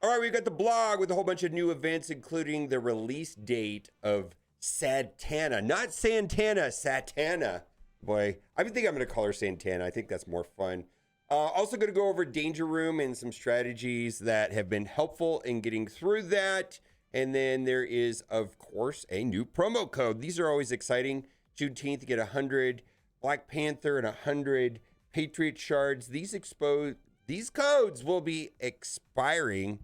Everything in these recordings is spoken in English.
All right, we've got the blog with a whole bunch of new events, including the release date of Satana. Not Santana, Satana. Boy, I think I'm going to call her Santana. I think that's more fun. Also, going to go over Danger Room and some strategies that have been helpful in getting through that. And then there is, of course, a new promo code. These are always exciting. Juneteenth, you get 100 Black Panther and 100 Patriot shards. These codes will be expiring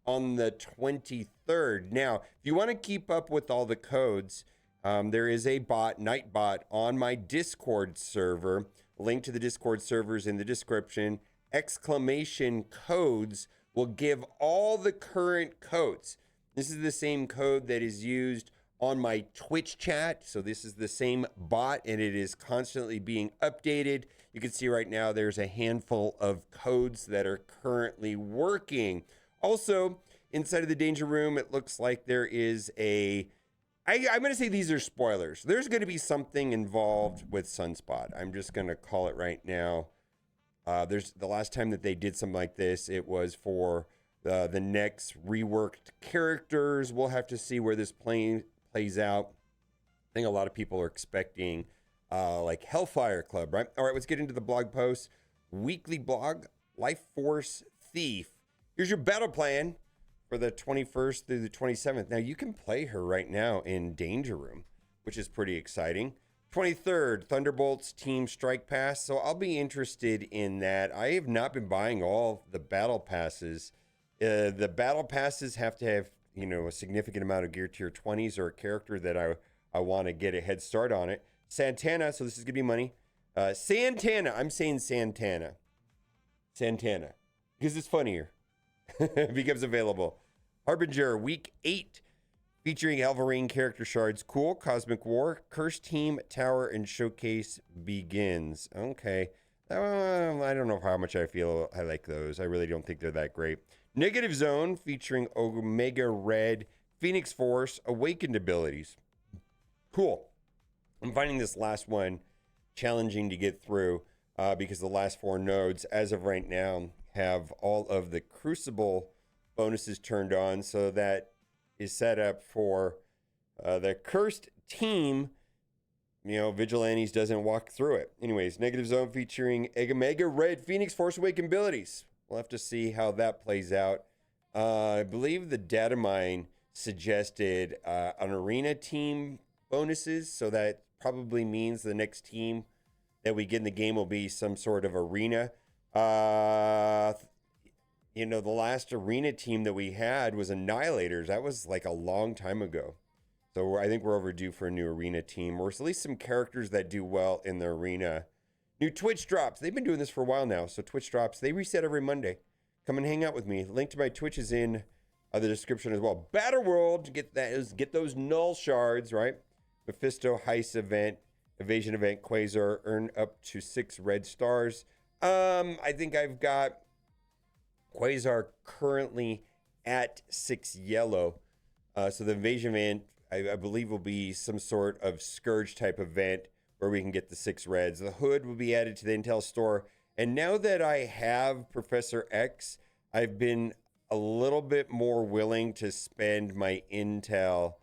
on the 23rd. Now, if you want to keep up with all the codes, there is a Nightbot, on my Discord server. Link to the Discord servers in the description. Exclamation codes will give all the current codes. This is the same code that is used on my Twitch chat. So this is the same bot, and it is constantly being updated. You can see right now there's a handful of codes that are currently working. Also, inside of the Danger Room, it looks like there is I'm going to say these are spoilers. There's going to be something involved with Sunspot. I'm just going to call it right now. There's the last time that they did something like this, it was for the next reworked characters. We'll have to see where this plays out. I think a lot of people are expecting like Hellfire Club, right? All right, let's get into the blog post. Weekly blog, Life Force Thief. Here's your battle plan for the 21st through the 27th. Now, you can play her right now in Danger Room, which is pretty exciting. 23rd, Thunderbolts Team Strike Pass. So I'll be interested in that. I have not been buying all the battle passes. The battle passes have to have, a significant amount of gear tier 20s or a character that I want to get a head start on it. Santana, so this is going to be money. Santana, I'm saying Santana, because it's funnier. It becomes available. Harbinger, week 8, featuring Elverine character shards. Cool. Cosmic War, Curse Team, Tower, and Showcase begins. Okay. I don't know how much I like those. I really don't think they're that great. Negative Zone, featuring Omega Red, Phoenix Force, Awakened abilities. Cool. I'm finding this last one challenging to get through because the last 4 nodes, as of right now, have all of the Crucible bonuses turned on. So that is set up for the Cursed Team. Vigilantes doesn't walk through it. Anyways, Negative Zone featuring Omega Red, Phoenix Force, Awakened abilities. We'll have to see how that plays out. I believe the data mine suggested an arena team bonuses, so that probably means the next team that we get in the game will be some sort of arena. The last arena team that we had was Annihilators. That was like a long time ago. So I think we're overdue for a new arena team, or at least some characters that do well in the arena. New Twitch drops. They've been doing this for a while now. So Twitch drops, they reset every Monday. Come and hang out with me. Link to my Twitch is in the description as well. Battle World, get those null shards, right? Mephisto heist event, evasion event, Quasar, earn up to 6 red stars. I think I've got Quasar currently at 6 yellow. So the invasion event, I believe, will be some sort of Scourge type event where we can get the 6 reds. The hood will be added to the Intel store. And now that I have Professor X, I've been a little bit more willing to spend my Intel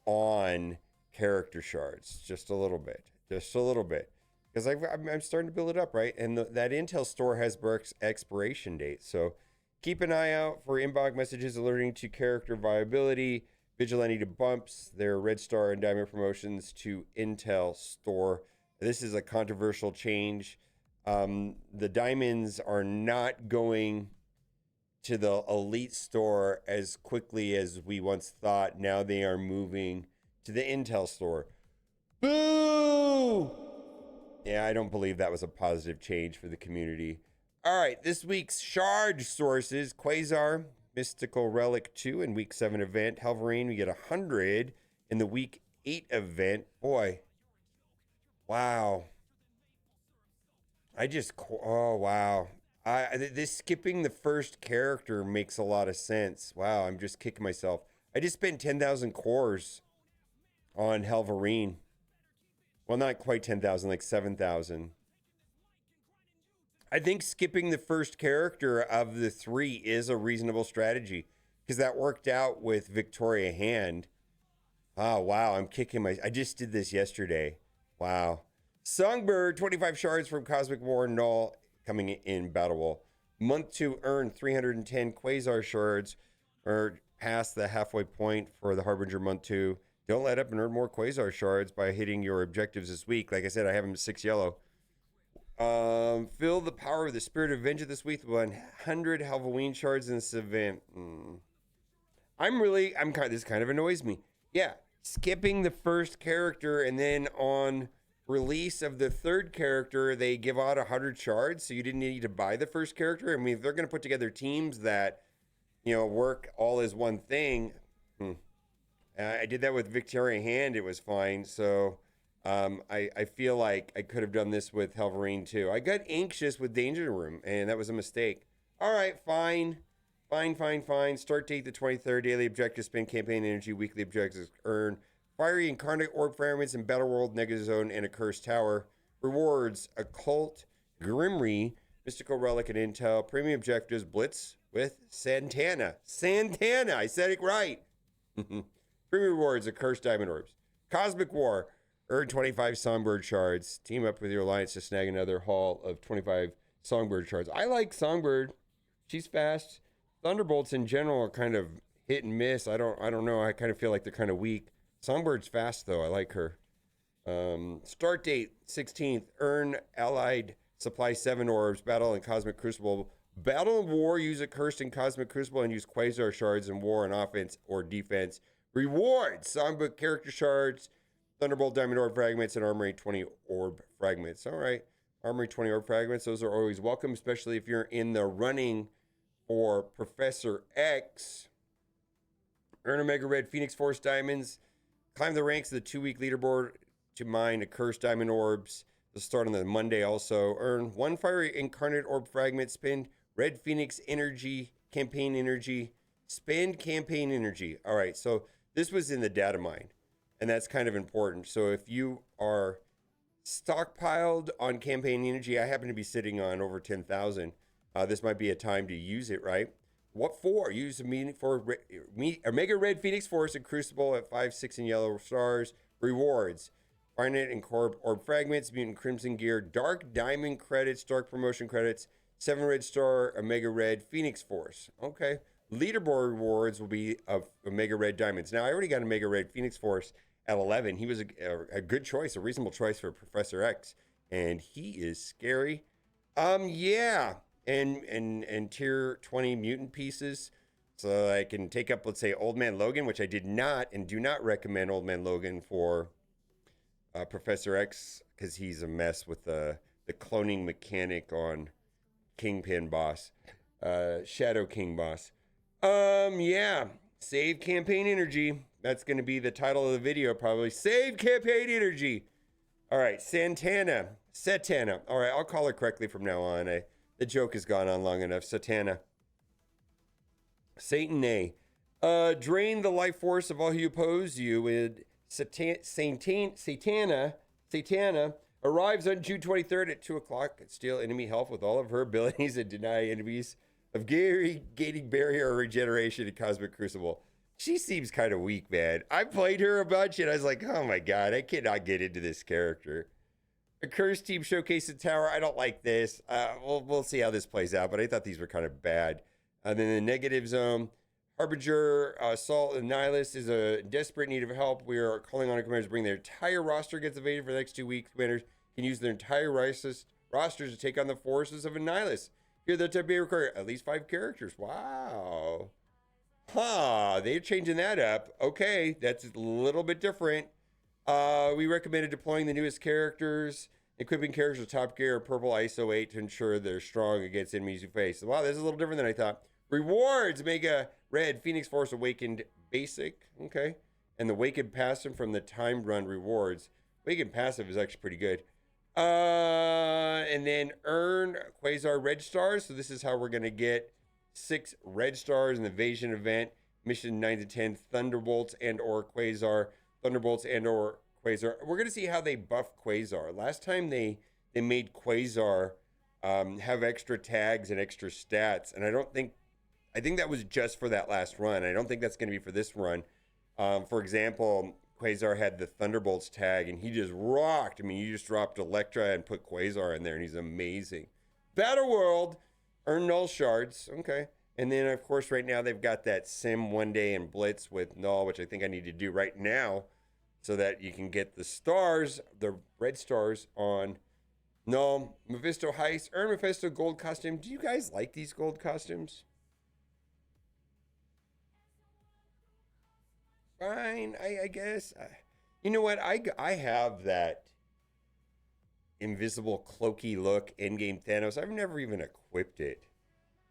on character shards. Just a little bit. Because I'm starting to build it up, right? And that Intel store has Burke's expiration date. So keep an eye out for inbox messages alerting to character viability, Vigilante to bumps, their Red Star and Diamond promotions to Intel store. This is a controversial change. The Diamonds are not going to the Elite store as quickly as we once thought. Now they are moving to the Intel store. Boo! Yeah, I don't believe that was a positive change for the community. All right, this week's shard sources: Quasar, Mystical Relic 2 in week 7 event. Helverine, we get 100 in the week 8 event. Boy, wow. Oh, wow. This skipping the first character makes a lot of sense. Wow, I'm just kicking myself. I just spent 10,000 cores on Helverine. Well, not quite 10,000, like 7,000. I think skipping the first character of the 3 is a reasonable strategy because that worked out with Victoria Hand. Oh, wow. I'm kicking my. I just did this yesterday. Wow. Songbird, 25 shards from Cosmic War Null coming in Battle Wall. Month 2 earned 310 Quasar shards or past the halfway point for the Harbinger Month 2. Don't let up and earn more Quasar shards by hitting your objectives this week. Like I said, I have them 6 yellow. Feel the power of the Spirit of Vengeance this week with 100 Halloween shards in this event. This kind of annoys me. Yeah, skipping the first character and then on release of the third character, they give out 100 shards, so you didn't need to buy the first character. I mean, if they're going to put together teams that, work all as one thing, I did that with Victoria Hand. It was fine. So I feel like I could have done this with Helverine too. I got anxious with Danger Room, and that was a mistake. All right, fine. Start date the 23rd. Daily objectives, spend campaign energy. Weekly objectives, earn fiery incarnate orb fragments in Battle World, Negative Zone, and a Cursed Tower. Rewards, Occult, Grimry, Mystical Relic, and Intel. Premium objectives, Blitz with Santana. Santana, I said it right. Premium rewards, Cursed Diamond Orbs. Cosmic War, earn 25 Songbird shards. Team up with your alliance to snag another haul of 25 Songbird shards. I like Songbird. She's fast. Thunderbolts in general are kind of hit and miss. I don't know. I kind of feel like they're kind of weak. Songbird's fast though. I like her. Start date 16th. Earn allied supply 7 orbs. Battle and Cosmic Crucible. Battle and War, use a Cursed and Cosmic Crucible and use Quasar shards in War and offense or defense. Rewards, Songbook character shards, Thunderbolt Diamond Orb fragments, and Armory 20 orb fragments. All right, Armory 20 orb fragments. Those are always welcome, especially if you're in the running for Professor X. Earn a Mega Red Phoenix Force Diamonds. Climb the ranks of the 2-week leaderboard to mine a Cursed Diamond Orbs. They'll start on the Monday also. Earn 1 Fiery Incarnate Orb Fragment. Spend Red Phoenix Energy, Campaign Energy. Spend Campaign Energy. All right, so this was in the data mine, and that's kind of important. So if you are stockpiled on Campaign Energy, I happen to be sitting on over 10,000. This might be a time to use it, right? What for? Use a meaning for a Mega Red Phoenix Force and Crucible at 5, 6, and yellow stars. Rewards: Finite and Corp Orb Fragments, Mutant Crimson Gear, Dark Diamond credits, Dark Promotion credits, 7 red star, a Mega Red Phoenix Force. Okay. Leaderboard rewards will be of Mega Red Diamonds. Now, I already got a Mega Red Phoenix Force at 11. He was a good choice, a reasonable choice for Professor X, and he is scary. Yeah. And tier 20 mutant pieces, so I can take up, let's say, Old Man Logan, which I did not and do not recommend Old Man Logan for Professor X because he's a mess with the cloning mechanic on Kingpin boss, Shadow King boss. Yeah, save Campaign Energy. That's going to be the title of the video, probably. Save Campaign Energy. All right, Satana. All right, I'll call her correctly from now on. The joke has gone on long enough. Satana. Satan A. Drain the life force of all who oppose you with Satana arrives on June 23rd at 2 o'clock. Steal enemy health with all of her abilities and deny enemies of gating barrier or regeneration in Cosmic Crucible. She seems kind of weak, man. I played her a bunch and I was like, oh my God, I cannot get into this character. A Cursed Team Showcase in Tower. I don't like this. We'll see how this plays out, but I thought these were kind of bad. And then the Negative Zone. Harbinger, Assault, and Nihilist is a desperate need of help. We are calling on our commanders to bring their entire roster against the Vader for the next 2 weeks. Commanders can use their entire rosters to take on the forces of a Nihilist. Here, the type require at least 5 characters. Wow. They're changing that up. Okay, that's a little bit different. We recommended deploying the newest characters, equipping characters with top gear or purple ISO 8 to ensure they're strong against enemies you face. Wow, this is a little different than I thought. Rewards: Mega Red Phoenix Force Awakened Basic. Okay. And the Awakened Passive from the Time Run rewards. Awakened Passive is actually pretty good. And then earn Quasar Red Stars. So this is how we're going to get 6 Red Stars in the Invasion event. Mission 9 to 10, Thunderbolts and or Quasar. Thunderbolts and or Quasar. We're going to see how they buff Quasar. Last time they made Quasar have extra tags and extra stats. And I think that was just for that last run. I don't think that's going to be for this run. For example, Quasar had the Thunderbolts tag, and he just rocked. I mean, you just dropped Electra and put Quasar in there, and he's amazing. Battle World, earn null shards. Okay. And then, of course, right now they've got that Sim one day and Blitz with null, which I think I need to do right now so that you can get the stars, the red stars on null. Mephisto Heist, earn Mephisto gold costume. Do you guys like these gold costumes? Fine, I guess. You know what? I have that invisible cloaky look in-game Thanos. I've never even equipped it.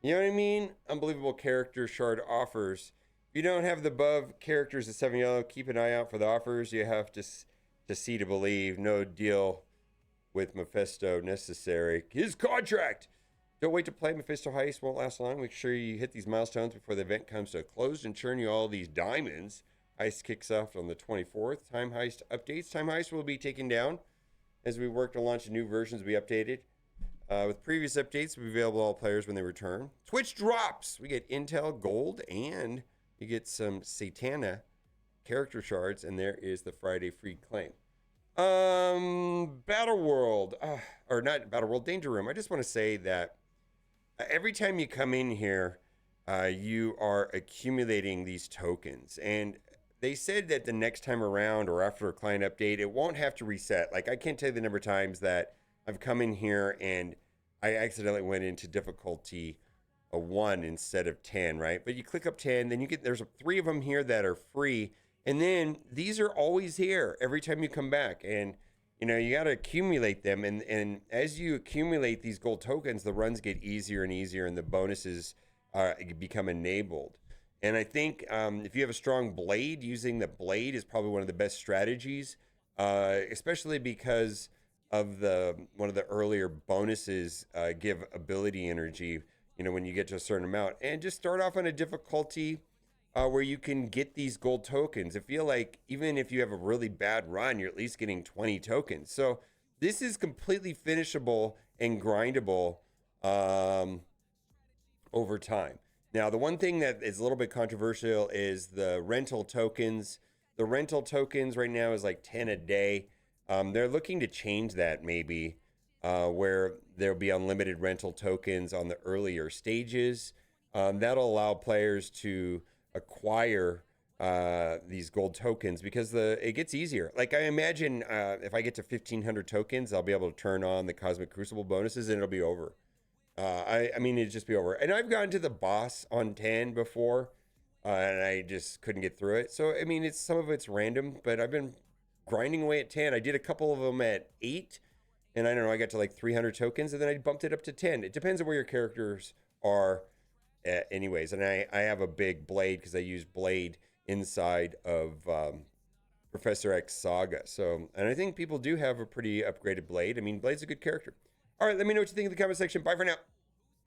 You know what I mean? Unbelievable character shard offers. If you don't have the above characters at 7 yellow, keep an eye out for the offers. You have to see to believe. No deal with Mephisto necessary. His contract. Don't wait to play. Mephisto Heist won't last long. Make sure you hit these milestones before the event comes to a close and churn you all these diamonds. Heist kicks off on the 24th. Time Heist updates. Time Heist will be taken down as we work to launch new versions. Be updated. With previous updates, will be available to all players when they return. Twitch drops. We get Intel Gold and you get some Satana character shards, and there is the Friday free claim. Battle World, or not Battle World, Danger Room. I just want to say that every time you come in here, you are accumulating these tokens, and they said that the next time around or after a client update, it won't have to reset. Like, I can't tell you the number of times that I've come in here and I accidentally went into difficulty a 1 instead of 10, right? But you click up 10, then you get, there's 3 of them here that are free. And then these are always here every time you come back. And, you know, you got to accumulate them. And as you accumulate these gold tokens, the runs get easier and easier and the bonuses become enabled. And I think if you have a strong blade, using the blade is probably one of the best strategies, especially because of one of the earlier bonuses give ability energy, you know, when you get to a certain amount. And just start off on a difficulty where you can get these gold tokens. I feel like even if you have a really bad run, you're at least getting 20 tokens. So this is completely finishable and grindable over time. Now, the one thing that is a little bit controversial is the rental tokens. The rental tokens right now is like 10 a day. They're looking to change that maybe, where there'll be unlimited rental tokens on the earlier stages. That'll allow players to acquire these gold tokens because it gets easier. Like, I imagine if I get to 1,500 tokens, I'll be able to turn on the Cosmic Crucible bonuses and it'll be over. I mean, it'd just be over. And I've gotten to the boss on 10 before, and I just couldn't get through it. So, I mean, some of it's random, but I've been grinding away at 10. I did a couple of them at 8, and I don't know, I got to like 300 tokens, and then I bumped it up to 10. It depends on where your characters are anyways. And I have a big blade because I use blade inside of Professor X Saga. So, and I think people do have a pretty upgraded blade. I mean, Blade's a good character. All right, let me know what you think in the comment section. Bye for now.